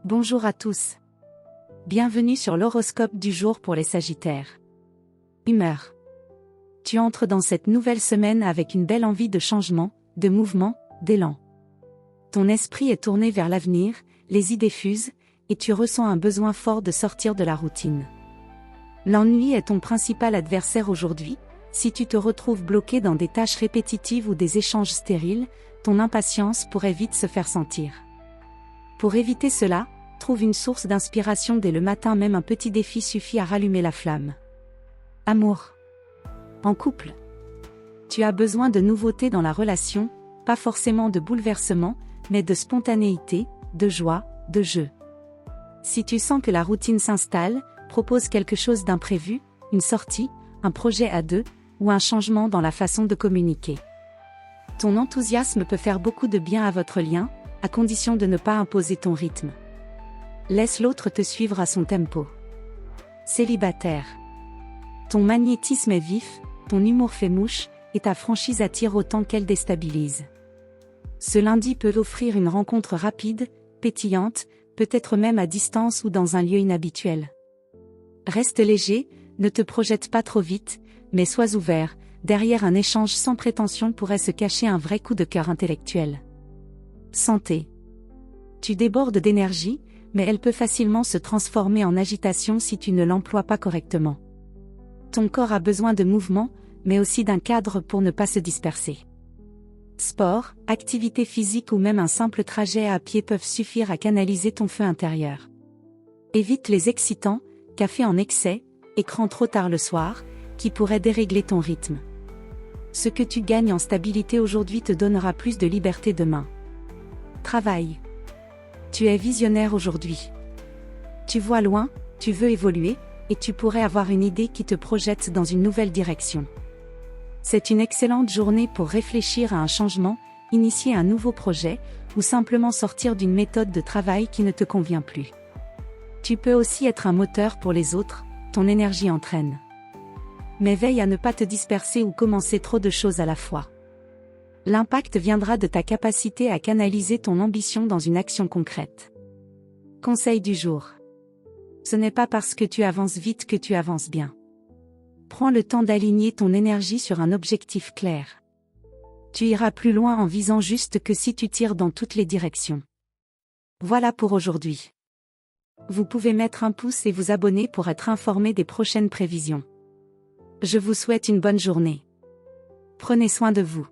Bonjour à tous. Bienvenue sur l'horoscope du jour pour les Sagittaires. Humeur. Tu entres dans cette nouvelle semaine avec une belle envie de changement, de mouvement, d'élan. Ton esprit est tourné vers l'avenir, les idées fusent, et tu ressens un besoin fort de sortir de la routine. L'ennui est ton principal adversaire aujourd'hui. Si tu te retrouves bloqué dans des tâches répétitives ou des échanges stériles, ton impatience pourrait vite se faire sentir. Pour éviter cela, trouve une source d'inspiration dès le matin, même un petit défi suffit à rallumer la flamme. Amour. En couple. Tu as besoin de nouveautés dans la relation, pas forcément de bouleversement, mais de spontanéité, de joie, de jeu. Si tu sens que la routine s'installe, propose quelque chose d'imprévu, une sortie, un projet à deux, ou un changement dans la façon de communiquer. Ton enthousiasme peut faire beaucoup de bien à votre lien, à condition de ne pas imposer ton rythme. Laisse l'autre te suivre à son tempo. Célibataire. Ton magnétisme est vif, ton humour fait mouche, et ta franchise attire autant qu'elle déstabilise. Ce lundi peut offrir une rencontre rapide, pétillante, peut-être même à distance ou dans un lieu inhabituel. Reste léger, ne te projette pas trop vite, mais sois ouvert, derrière un échange sans prétention pourrait se cacher un vrai coup de cœur intellectuel. Santé. Tu débordes d'énergie, mais elle peut facilement se transformer en agitation si tu ne l'emploies pas correctement. Ton corps a besoin de mouvement, mais aussi d'un cadre pour ne pas se disperser. Sport, activité physique ou même un simple trajet à pied peuvent suffire à canaliser ton feu intérieur. Évite les excitants, café en excès, écran trop tard le soir, qui pourraient dérégler ton rythme. Ce que tu gagnes en stabilité aujourd'hui te donnera plus de liberté demain. Travail. Tu es visionnaire aujourd'hui. Tu vois loin, tu veux évoluer, et tu pourrais avoir une idée qui te projette dans une nouvelle direction. C'est une excellente journée pour réfléchir à un changement, initier un nouveau projet, ou simplement sortir d'une méthode de travail qui ne te convient plus. Tu peux aussi être un moteur pour les autres, ton énergie entraîne. Mais veille à ne pas te disperser ou commencer trop de choses à la fois. L'impact viendra de ta capacité à canaliser ton ambition dans une action concrète. Conseil du jour. Ce n'est pas parce que tu avances vite que tu avances bien. Prends le temps d'aligner ton énergie sur un objectif clair. Tu iras plus loin en visant juste que si tu tires dans toutes les directions. Voilà pour aujourd'hui. Vous pouvez mettre un pouce et vous abonner pour être informé des prochaines prévisions. Je vous souhaite une bonne journée. Prenez soin de vous.